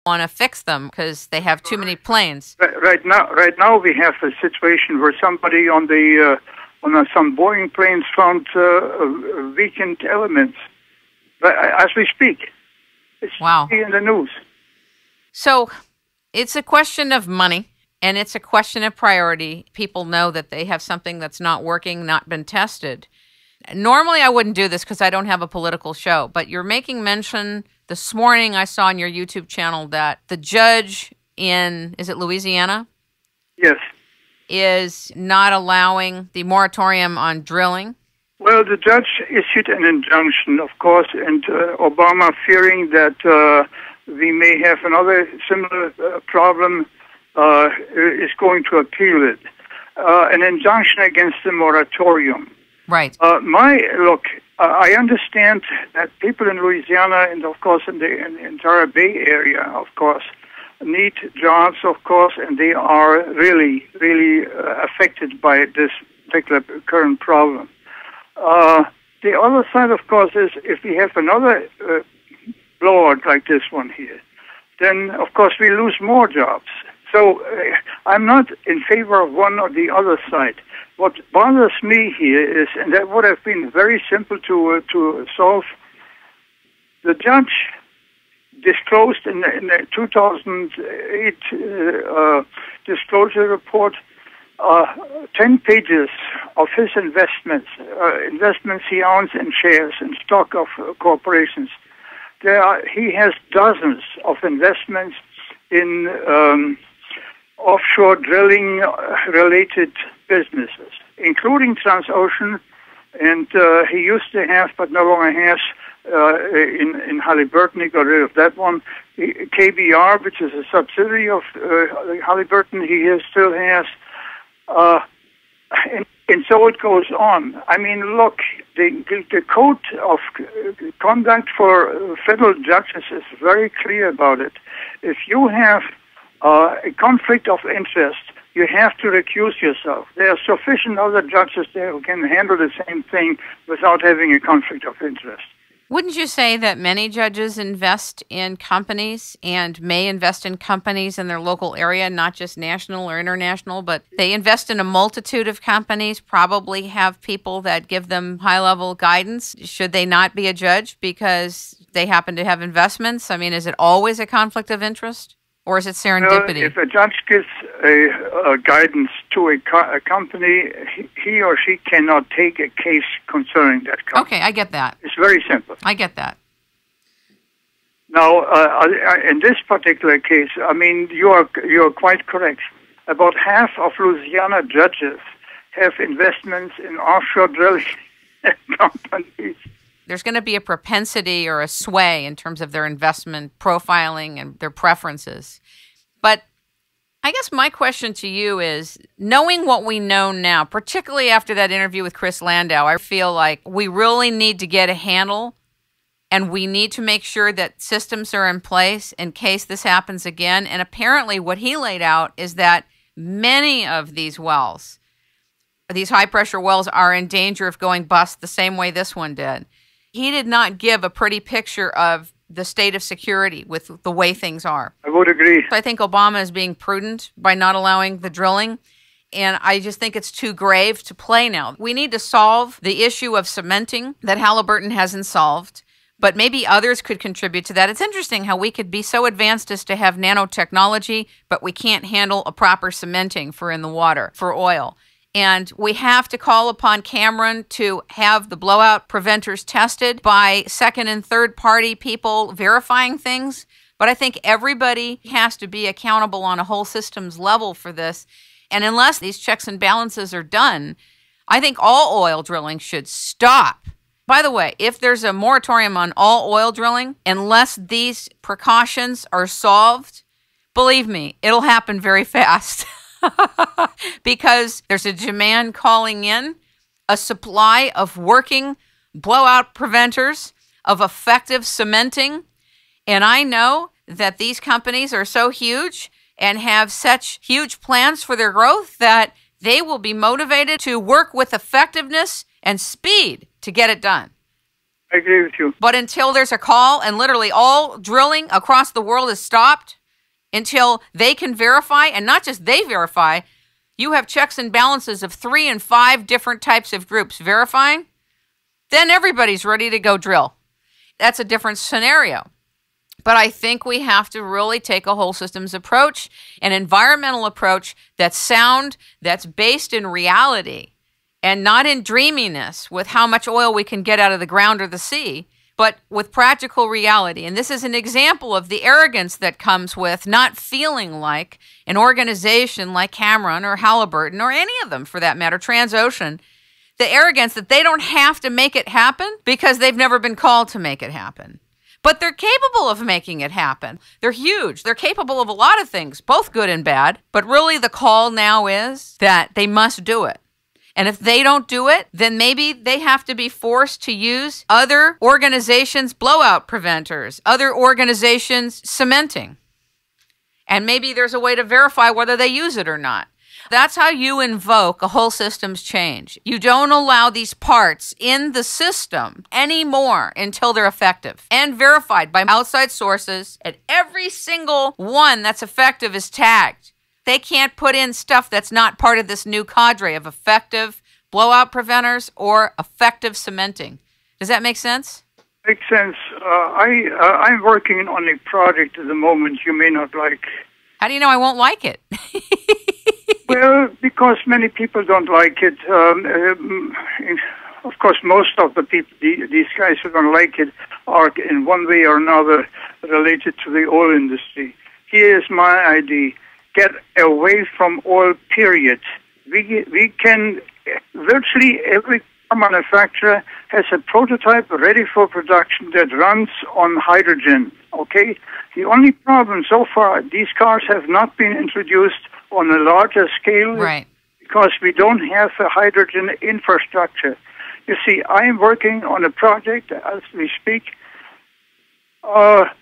want to fix them because they have too many planes. Right now we have a situation where somebody on some Boeing planes found weakened elements as we speak. It's in the news. So it's a question of money, and it's a question of priority. People know that they have something that's not working, not been tested. Normally, I wouldn't do this because I don't have a political show, but you're making mention this morning I saw on your YouTube channel that the judge in, is it Louisiana? Yes. Is not allowing the moratorium on drilling. Well, the judge issued an injunction, of course, and Obama, fearing that we may have another similar problem, is going to appeal it. An injunction against the moratorium. Right. I understand that people in Louisiana and, of course, in the entire Bay Area, of course, need jobs, of course, and they are really, really affected by this particular current problem. The other side, of course, is if we have another blowout like this one here, then, of course, we lose more jobs. So I'm not in favor of one or the other side. What bothers me here is, and that would have been very simple to solve, the judge disclosed in the 2008 disclosure report 10 pages of his investments he owns in shares and stock of corporations. He has dozens of investments in offshore drilling-related businesses, including Transocean, and he used to have, but no longer has, in Halliburton. He got rid of that one. KBR, which is a subsidiary of Halliburton, he still has. And so it goes on. I mean, look, the code of conduct for federal judges is very clear about it. If you have a conflict of interest, you have to recuse yourself. There are sufficient other judges there who can handle the same thing without having a conflict of interest. Wouldn't you say that many judges invest in companies and may invest in companies in their local area, not just national or international, but they invest in a multitude of companies, probably have people that give them high-level guidance? Should they not be a judge because they happen to have investments? I mean, is it always a conflict of interest? Or is it serendipity? If a judge gives a guidance to a company, he or she cannot take a case concerning that company. Okay, I get that. It's very simple. I get that. Now, in this particular case, I mean, you are quite correct. About half of Louisiana judges have investments in offshore drilling companies. There's going to be a propensity or a sway in terms of their investment profiling and their preferences. But I guess my question to you is, knowing what we know now, particularly after that interview with Chris Landau, I feel like we really need to get a handle and we need to make sure that systems are in place in case this happens again. And apparently what he laid out is that many of these wells, these high-pressure wells, are in danger of going bust the same way this one did. He did not give a pretty picture of the state of security with the way things are. I would agree. I think Obama is being prudent by not allowing the drilling, and I just think it's too grave to play now. We need to solve the issue of cementing that Halliburton hasn't solved, but maybe others could contribute to that. It's interesting how we could be so advanced as to have nanotechnology, but we can't handle a proper cementing for in the water, for oil. And we have to call upon Cameron to have the blowout preventers tested by second and third party people verifying things. But I think everybody has to be accountable on a whole systems level for this. And unless these checks and balances are done, I think all oil drilling should stop. By the way, if there's a moratorium on all oil drilling, unless these precautions are solved, believe me, it'll happen very fast. Because there's a demand calling in, a supply of working blowout preventers, of effective cementing. And I know that these companies are so huge and have such huge plans for their growth that they will be motivated to work with effectiveness and speed to get it done. I agree with you. But until there's a call and literally all drilling across the world is stopped, until they can verify, and not just they verify, you have checks and balances of 3 and 5 different types of groups verifying, then everybody's ready to go drill. That's a different scenario. But I think we have to really take a whole systems approach, an environmental approach that's sound, that's based in reality, and not in dreaminess with how much oil we can get out of the ground or the sea, but with practical reality. And this is an example of the arrogance that comes with not feeling like an organization like Cameron or Halliburton, or any of them for that matter, Transocean, the arrogance that they don't have to make it happen because they've never been called to make it happen. But they're capable of making it happen. They're huge. They're capable of a lot of things, both good and bad. But really the call now is that they must do it. And if they don't do it, then maybe they have to be forced to use other organizations' blowout preventers, other organizations' cementing. And maybe there's a way to verify whether they use it or not. That's how you invoke a whole systems change. You don't allow these parts in the system anymore until they're effective and verified by outside sources, and every single one that's effective is tagged. They can't put in stuff that's not part of this new cadre of effective blowout preventers or effective cementing. Does that make sense? Makes sense. I'm working on a project at the moment you may not like. How do you know I won't like it? Well, because many people don't like it. Of course, most of the people, these guys who don't like it, are in one way or another related to the oil industry. Here's my idea. Get away from oil, period. We can, virtually every car manufacturer has a prototype ready for production that runs on hydrogen, okay? The only problem so far, these cars have not been introduced on a larger scale, right, because we don't have a hydrogen infrastructure. You see, I am working on a project as we speak,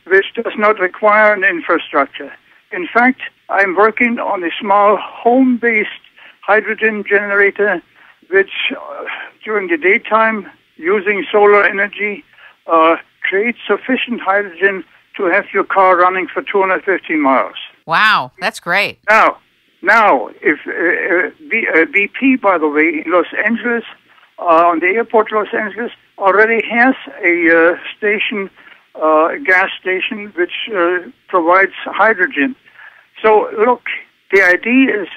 which does not require an infrastructure. In fact, I'm working on a small home-based hydrogen generator, which during the daytime, using solar energy, creates sufficient hydrogen to have your car running for 250 miles. Wow, that's great. Now, if BP, by the way, in Los Angeles, on the airport Los Angeles, already has a station, a gas station, which provides hydrogen. So, look, the idea is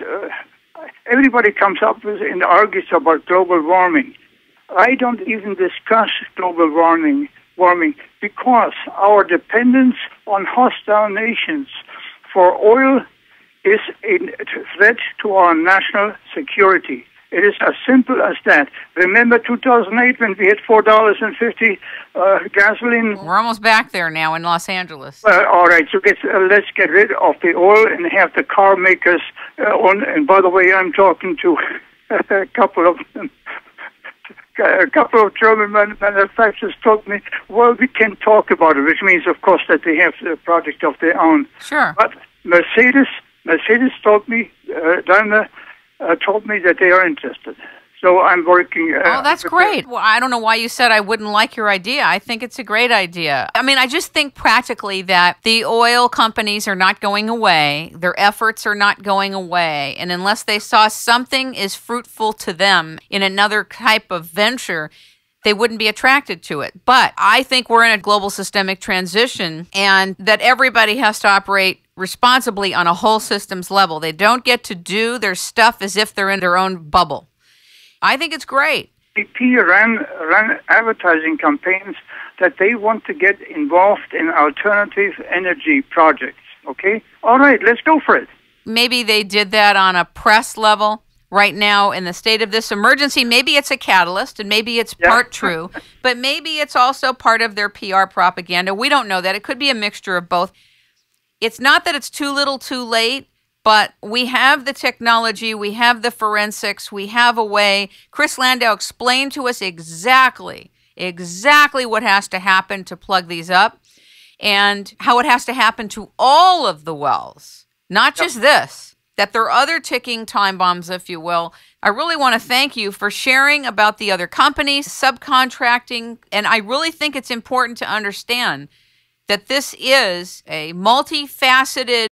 everybody comes up with and argues about global warming. I don't even discuss global warming because our dependence on hostile nations for oil is a threat to our national security. It is as simple as that. Remember 2008 when we had $4.50 gasoline? We're almost back there now in Los Angeles. All right, so let's get rid of the oil and have the car makers on. And by the way, I'm talking to a couple of them. A couple of German manufacturers told me, well, we can talk about it, which means, of course, that they have a project of their own. Sure. But Mercedes told me, Daimler told me that they are interested. So I'm working. Oh, that's great. Well, I don't know why you said I wouldn't like your idea. I think it's a great idea. I mean, I just think practically that the oil companies are not going away. Their efforts are not going away. And unless they saw something is fruitful to them in another type of venture, they wouldn't be attracted to it. But I think we're in a global systemic transition, and that everybody has to operate responsibly on a whole systems level. They don't get to do their stuff as if they're in their own bubble. I think it's great. BP ran advertising campaigns that they want to get involved in alternative energy projects. Okay? All right, let's go for it. Maybe they did that on a press level. Right now, in the state of this emergency, maybe it's a catalyst and maybe it's part true, but maybe it's also part of their PR propaganda. We don't know that. It could be a mixture of both. It's not that it's too little too late, but we have the technology, we have the forensics, we have a way. Chris Landau explained to us exactly what has to happen to plug these up and how it has to happen to all of the wells, not just this. That there are other ticking time bombs, if you will. I really want to thank you for sharing about the other companies, subcontracting, and I really think it's important to understand that this is a multifaceted